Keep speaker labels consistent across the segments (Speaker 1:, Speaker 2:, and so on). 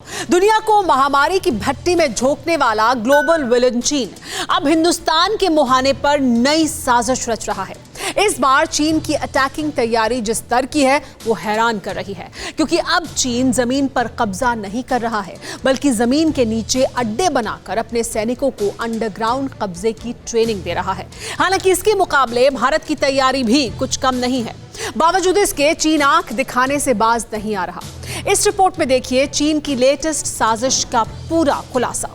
Speaker 1: दुनिया को महामारी की भट्टी में झोंकने वाला ग्लोबल विलन चीन अब हिंदुस्तान के मुहाने पर नई साजिश रच रहा है। इस बार चीन की अटैकिंग तैयारी जिस स्तर की है वो हैरान कर रही है, क्योंकि अब चीन जमीन पर कब्जा नहीं कर रहा है बल्कि जमीन के नीचे अड्डे बनाकर अपने सैनिकों को अंडरग्राउंड कब्जे की ट्रेनिंग दे रहा है। हालांकि इसके मुकाबले भारत की तैयारी भी कुछ कम नहीं है। बावजूद इसके चीन आंख दिखाने से बाज नहीं आ रहा। इस रिपोर्ट में देखिए चीन की लेटेस्ट साजिश का पूरा खुलासा।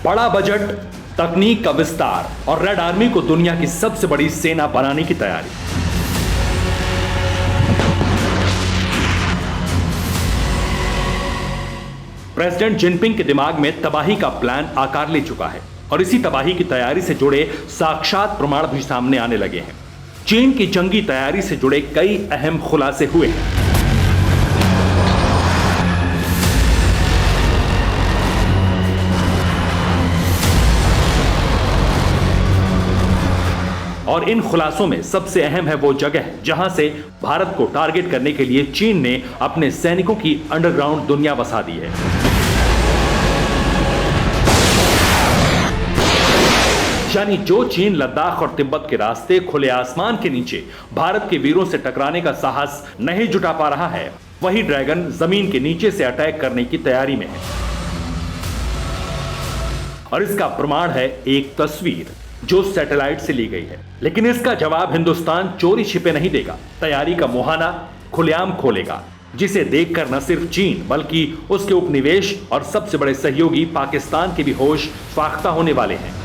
Speaker 2: बड़ा बजट, तकनीक का विस्तार और रेड आर्मी को दुनिया की सबसे बड़ी सेना बनाने की तैयारी। प्रेसिडेंट जिनपिंग के दिमाग में तबाही का प्लान आकार ले चुका है और इसी तबाही की तैयारी से जुड़े साक्षात प्रमाण भी सामने आने लगे हैं। चीन की जंगी तैयारी से जुड़े कई अहम खुलासे हुए हैं। और इन खुलासों में सबसे अहम है वो जगह जहां से भारत को टारगेट करने के लिए चीन ने अपने सैनिकों की अंडरग्राउंड दुनिया बसा दी है। यानी जो चीन लद्दाख और तिब्बत के रास्ते खुले आसमान के नीचे भारत के वीरों से टकराने का साहस नहीं जुटा पा रहा है, वही ड्रैगन जमीन के नीचे से अटैक करने की तैयारी में है। और इसका प्रमाण है एक तस्वीर जो सैटेलाइट से ली गई है। लेकिन इसका जवाब हिंदुस्तान चोरी छिपे नहीं देगा, तैयारी का मुहाना खुलेआम खोलेगा, जिसे देखकर न सिर्फ चीन बल्कि उसके उपनिवेश और सबसे बड़े सहयोगी पाकिस्तान के भी होश फाख्ता होने वाले हैं।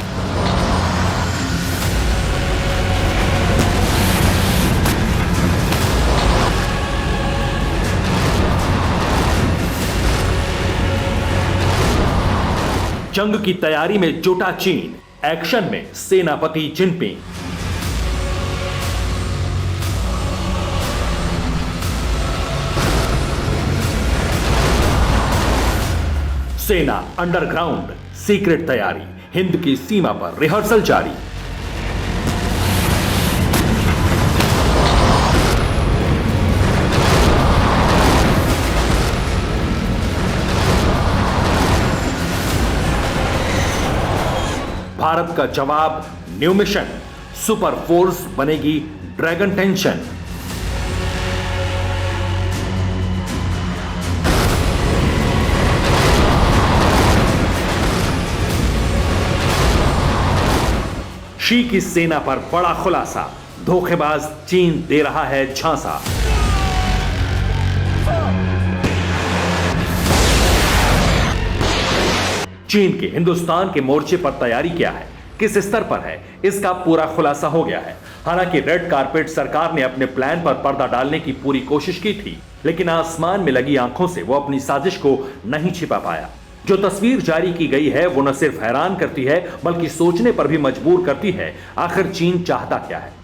Speaker 2: जंग की तैयारी में जुटा चीन, एक्शन में सेनापति जिनपिंग। सेना अंडरग्राउंड सीक्रेट तैयारी, हिंद की सीमा पर रिहर्सल जारी। भारत का जवाब न्यू मिशन, सुपर फोर्स बनेगी ड्रैगन टेंशन। शी की सेना पर बड़ा खुलासा, धोखेबाज चीन दे रहा है झांसा। चीन के हिंदुस्तान के मोर्चे पर तैयारी क्या है, किस स्तर पर है, इसका पूरा खुलासा हो गया है। हालांकि रेड कारपेट सरकार ने अपने प्लान पर पर्दा डालने की पूरी कोशिश की थी, लेकिन आसमान में लगी आंखों से वो अपनी साजिश को नहीं छिपा पाया। जो तस्वीर जारी की गई है वो न सिर्फ हैरान करती है बल्कि सोचने पर भी मजबूर करती है, आखिर चीन चाहता क्या है।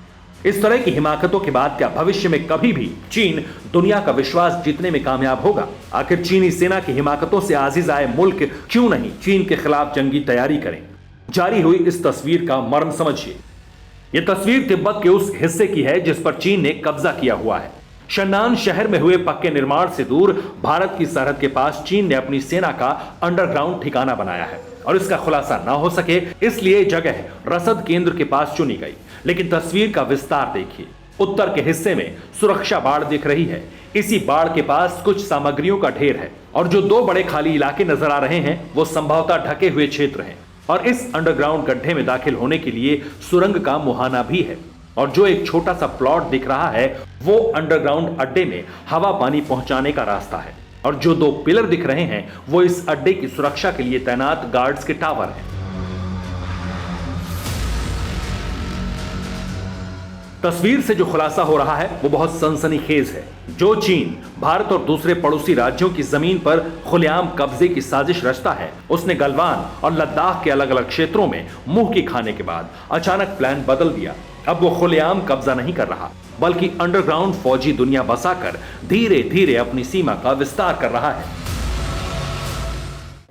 Speaker 2: इस तरह की हिमाकतों के बाद क्या भविष्य में कभी भी चीन दुनिया का विश्वास जीतने में कामयाब होगा? आखिर चीनी सेना की हिमाकतों से आजिज आए मुल्क क्यों नहीं चीन के खिलाफ जंगी तैयारी करें? जारी हुई इस तस्वीर का मर्म समझिए। यह तस्वीर तिब्बत के उस हिस्से की है जिस पर चीन ने कब्जा किया हुआ है। शन्नान शहर में हुए पक्के निर्माण से दूर भारत की सरहद के पास चीन ने अपनी सेना का अंडरग्राउंड ठिकाना बनाया है और इसका खुलासा ना हो सके इसलिए जगह रसद केंद्र के पास चुनी गई। लेकिन तस्वीर का विस्तार देखिए। उत्तर के हिस्से में सुरक्षा बाड़ दिख रही है। इसी बाड़ के पास कुछ सामग्रियों का ढेर है और जो दो बड़े खाली इलाके नजर आ रहे हैं वो संभवतः ढके हुए क्षेत्र हैं। और इस अंडरग्राउंड गड्ढे में दाखिल होने के लिए सुरंग का मुहाना भी है। और जो एक छोटा सा प्लॉट दिख रहा है वो अंडरग्राउंड अड्डे में हवा पानी पहुंचाने का रास्ता है। और जो दो पिलर दिख रहे हैं वो इस अड्डे की सुरक्षा के लिए तैनात गार्ड्स के टावर हैं। तस्वीर से जो खुलासा हो रहा है वो बहुत सनसनीखेज है। जो चीन भारत और दूसरे पड़ोसी राज्यों की जमीन पर खुलेआम कब्जे की साजिश रचता है, उसने गलवान और लद्दाख के अलग अलग क्षेत्रों में मुंह की खाने के बाद अचानक प्लान बदल दिया। अब वो खुलेआम कब्जा नहीं कर रहा, बल्कि अंडरग्राउंड फौजी दुनिया बसाकर धीरे धीरे अपनी सीमा का विस्तार कर रहा है।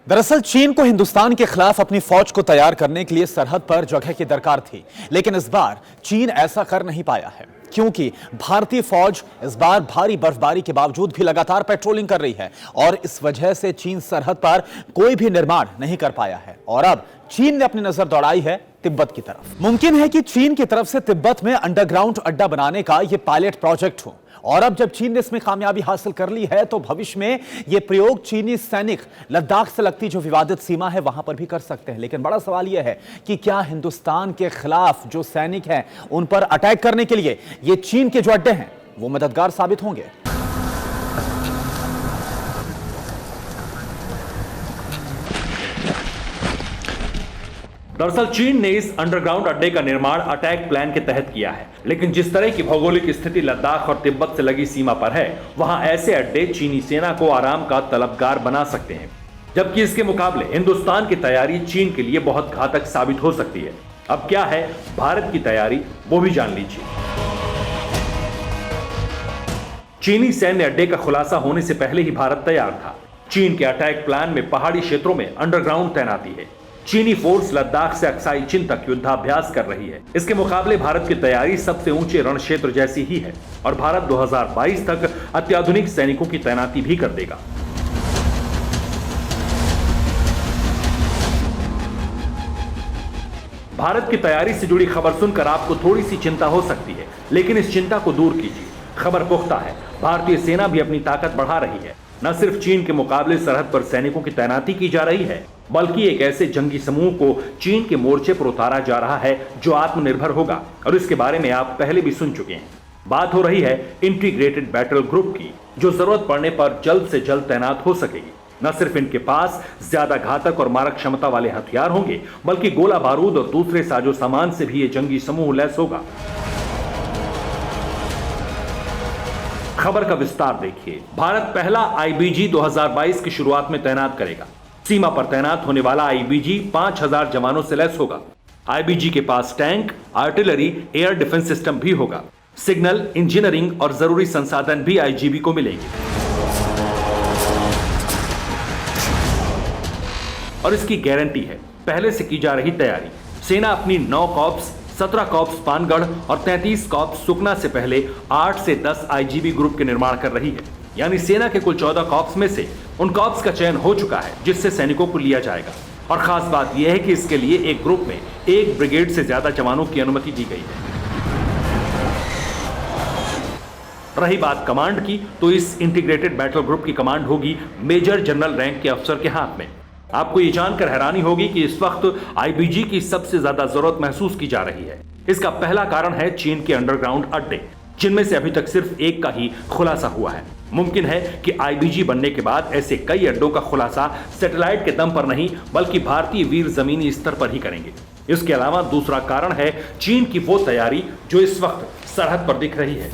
Speaker 3: दरअसल चीन को हिंदुस्तान के खिलाफ अपनी फौज को तैयार करने के लिए सरहद पर जगह की दरकार थी, लेकिन इस बार चीन ऐसा कर नहीं पाया है, क्योंकि भारतीय फौज इस बार भारी बर्फबारी के बावजूद भी लगातार पेट्रोलिंग कर रही है और इस वजह से चीन सरहद पर कोई भी निर्माण नहीं कर पाया है। और अब चीन ने अपनी नजर दौड़ाई है तिब्बत की तरफ। मुमकिन है कि चीन की तरफ से तिब्बत में अंडरग्राउंड अड्डा बनाने का यह पायलट प्रोजेक्ट हो, और अब जब चीन ने इसमें कामयाबी हासिल कर ली है तो भविष्य में यह प्रयोग चीनी सैनिक लद्दाख से लगती जो विवादित सीमा है वहां पर भी कर सकते हैं। लेकिन बड़ा सवाल यह है कि क्या हिंदुस्तान के खिलाफ जो सैनिक हैं उन पर अटैक करने के लिए ये चीन के जो अड्डे हैं वो मददगार साबित होंगे?
Speaker 2: दरअसल चीन ने इस अंडरग्राउंड अड्डे का निर्माण अटैक प्लान के तहत किया है, लेकिन जिस तरह की भौगोलिक स्थिति लद्दाख और तिब्बत से लगी सीमा पर है, वहां ऐसे अड्डे चीनी सेना को आराम का तलबगार बना सकते हैं, जबकि इसके मुकाबले हिंदुस्तान की तैयारी चीन के लिए बहुत घातक साबित हो सकती है। अब क्या है भारत की तैयारी, वो भी जान लीजिए। चीनी सैन्य अड्डे का खुलासा होने से पहले ही भारत तैयार था। चीन के अटैक प्लान में पहाड़ी क्षेत्रों में अंडरग्राउंड तैनाती है। चीनी फोर्स लद्दाख से अक्साई चिन तक युद्धाभ्यास कर रही है। इसके मुकाबले भारत की तैयारी सबसे ऊंचे रण क्षेत्र जैसी ही है और भारत 2022 तक अत्याधुनिक सैनिकों की तैनाती भी कर देगा। भारत की तैयारी से जुड़ी खबर सुनकर आपको थोड़ी सी चिंता हो सकती है, लेकिन इस चिंता को दूर कीजिए। खबर पुख्ता है, भारतीय सेना भी अपनी ताकत बढ़ा रही है। न सिर्फ चीन के मुकाबले सरहद पर सैनिकों की तैनाती की जा रही है, बल्कि एक ऐसे जंगी समूह को चीन के मोर्चे पर उतारा जा रहा है जो आत्मनिर्भर होगा, और इसके बारे में आप पहले भी सुन चुके हैं। बात हो रही है इंटीग्रेटेड बैटल ग्रुप की, जो जरूरत पड़ने पर जल्द से जल्द तैनात हो सकेगी। न सिर्फ इनके पास ज्यादा घातक और मारक क्षमता वाले हथियार होंगे, बल्कि गोला बारूद और दूसरे साजो सामान से भी ये जंगी समूह लैस होगा। खबर का विस्तार देखिए। भारत पहला आईबीजी 2022 की शुरुआत में तैनात करेगा। सीमा पर तैनात होने वाला आईबीजी 5000 जवानों से लैस होगा। आईबीजी के पास tank, artillery, air defence system भी होगा। सिग्नल, इंजीनियरिंग और जरूरी संसाधन भी आईजीबी को मिलेंगे। और इसकी गारंटी है पहले से की जा रही तैयारी। सेना अपनी 9 कॉर्प्स, 17 कॉर्प्स पानगढ़ और 33 कॉर्प्स सुकना से पहले 8 से 10 आईजीबी ग्रुप के निर्माण कर रही है। यानी सेना के कुल 14 कॉर्प्स में से उन कॉर्प्स का चयन हो चुका है जिससे सैनिकों को लिया जाएगा। और खास बात यह है कि इसके लिए एक ग्रुप में एक ब्रिगेड से ज्यादा जवानों की अनुमति दी गई है। रही बात कमांड की, तो इस इंटीग्रेटेड बैटल ग्रुप की कमांड होगी मेजर जनरल रैंक के अफसर के हाथ में। आपको ये जानकर हैरानी होगी कि इस वक्त आईबीजी की सबसे ज्यादा जरूरत महसूस की जा रही है। इसका पहला कारण है चीन के अंडरग्राउंड अड्डे, जिनमें से अभी तक सिर्फ एक का ही खुलासा हुआ है। मुमकिन है कि आईबीजी बनने के बाद ऐसे कई अड्डों का खुलासा सैटेलाइट के दम पर नहीं, बल्कि भारतीय वीर जमीनी स्तर पर ही करेंगे। इसके अलावा दूसरा कारण है चीन की वो तैयारी जो इस वक्त सरहद पर दिख रही है।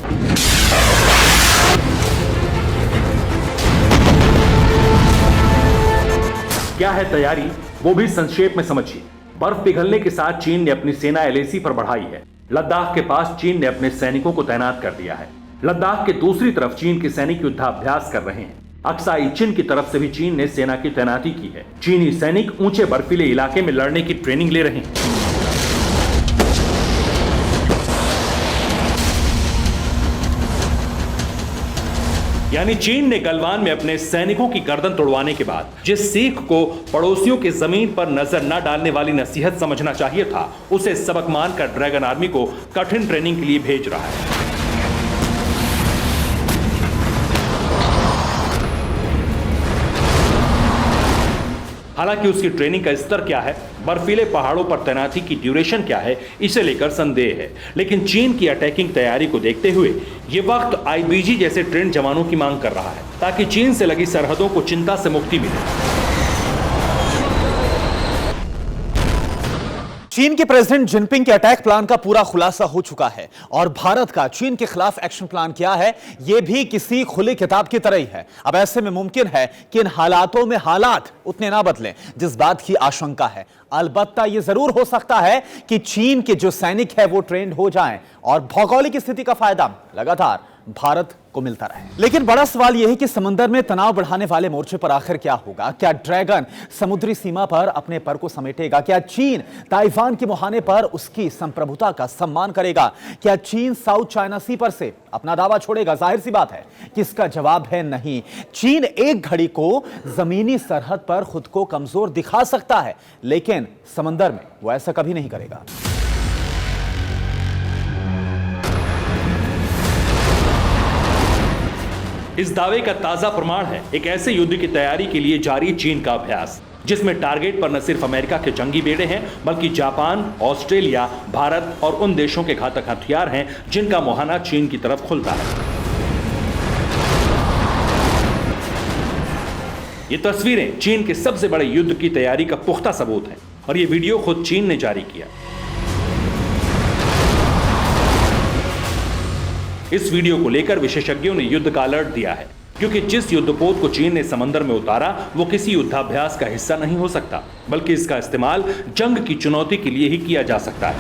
Speaker 2: क्या है तैयारी, वो भी संक्षेप में समझिए। बर्फ पिघलने के साथ चीन ने अपनी सेना एलएसी पर बढ़ाई है। लद्दाख के पास चीन ने अपने सैनिकों को तैनात कर दिया है। लद्दाख के दूसरी तरफ चीन के सैनिक युद्धाभ्यास कर रहे हैं। अक्साई चिन की तरफ से भी चीन ने सेना की तैनाती की है। चीनी सैनिक ऊंचे बर्फीले इलाके में लड़ने की ट्रेनिंग ले रहे हैं। यानी चीन ने गलवान में अपने सैनिकों की गर्दन तोड़वाने के बाद जिस सीख को पड़ोसियों की जमीन पर नजर न डालने वाली नसीहत समझना चाहिए था, उसे सबक मानकर ड्रैगन आर्मी को कठिन ट्रेनिंग के लिए भेज रहा है। हालांकि उसकी ट्रेनिंग का स्तर क्या है, बर्फीले पहाड़ों पर तैनाती की ड्यूरेशन क्या है, इसे लेकर संदेह है। लेकिन चीन की अटैकिंग तैयारी को देखते हुए ये वक्त आईबीजी जैसे ट्रेंड जवानों की मांग कर रहा है, ताकि चीन से लगी सरहदों को चिंता से मुक्ति मिले।
Speaker 3: चीन के प्रेसिडेंट जिनपिंग के अटैक प्लान का पूरा खुलासा हो चुका है और भारत का चीन के खिलाफ एक्शन प्लान क्या है यह भी किसी खुली किताब की तरह ही है। अब ऐसे में मुमकिन है कि इन हालातों में हालात उतने ना बदलें जिस बात की आशंका है। अलबत्ता यह जरूर हो सकता है कि चीन के जो सैनिक है वो ट्रेंड हो जाएं और भौगोलिक स्थिति का फायदा लगातार भारत को मिलता रहे। लेकिन बड़ा सवाल यह है कि समंदर में तनाव बढ़ाने वाले मोर्चे पर आखिर क्या होगा? क्या ड्रैगन समुद्री सीमा पर अपने पर को समेटेगा? क्या चीन ताइवान के मुहाने पर उसकी संप्रभुता का सम्मान करेगा? क्या चीन साउथ चाइना सी पर से अपना दावा छोड़ेगा? जाहिर सी बात है कि इसका जवाब है नहीं। चीन एक घड़ी को जमीनी सरहद पर खुद को कमजोर दिखा सकता है, लेकिन समंदर में वो ऐसा कभी नहीं करेगा।
Speaker 2: इस दावे का ताजा प्रमाण है एक ऐसे युद्ध की तैयारी के लिए जारी चीन का अभ्यास, जिसमें टारगेट पर न सिर्फ अमेरिका के जंगी बेड़े हैं बल्कि जापान, ऑस्ट्रेलिया, भारत और उन देशों के घातक हथियार हैं जिनका मुहाना चीन की तरफ खुलता है। ये तस्वीरें चीन के सबसे बड़े युद्ध की तैयारी का पुख्ता सबूत है और ये वीडियो खुद चीन ने जारी किया। इस वीडियो को लेकर विशेषज्ञों ने युद्ध का अलर्ट दिया है, क्योंकि जिस युद्धपोत को चीन ने समंदर में उतारा वो किसी युद्धाभ्यास का हिस्सा नहीं हो सकता, बल्कि इसका इस्तेमाल जंग की चुनौती के लिए ही किया जा सकता है।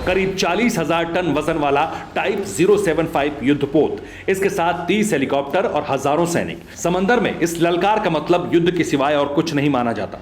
Speaker 2: करीब 40,000 टन वजन वाला टाइप 075 युद्धपोत, इसके साथ 30 हेलीकॉप्टर और हजारों सैनिक। समंदर में इस ललकार का मतलब युद्ध के सिवाय और कुछ नहीं माना जाता।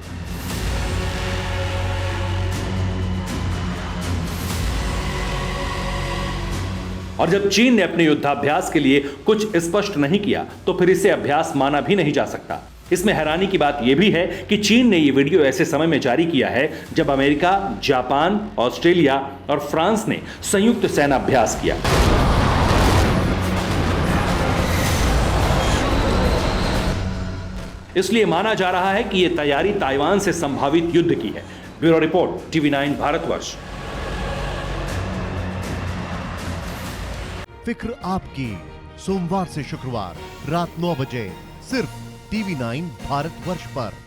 Speaker 2: और जब चीन ने अपने युद्धाभ्यास के लिए कुछ स्पष्ट नहीं किया तो फिर इसे अभ्यास माना भी नहीं जा सकता। इसमें हैरानी की बात यह भी है कि चीन ने यह वीडियो ऐसे समय में जारी किया है जब अमेरिका, जापान, ऑस्ट्रेलिया और फ्रांस ने संयुक्त सेना अभ्यास किया। इसलिए माना जा रहा है कि यह तैयारी ताइवान से संभावित युद्ध की है। Bureau report, TV9 Bharatvarsh.
Speaker 4: फिक्र आपकी, सोमवार से शुक्रवार रात 9 बजे सिर्फ TV9 भारतवर्ष पर।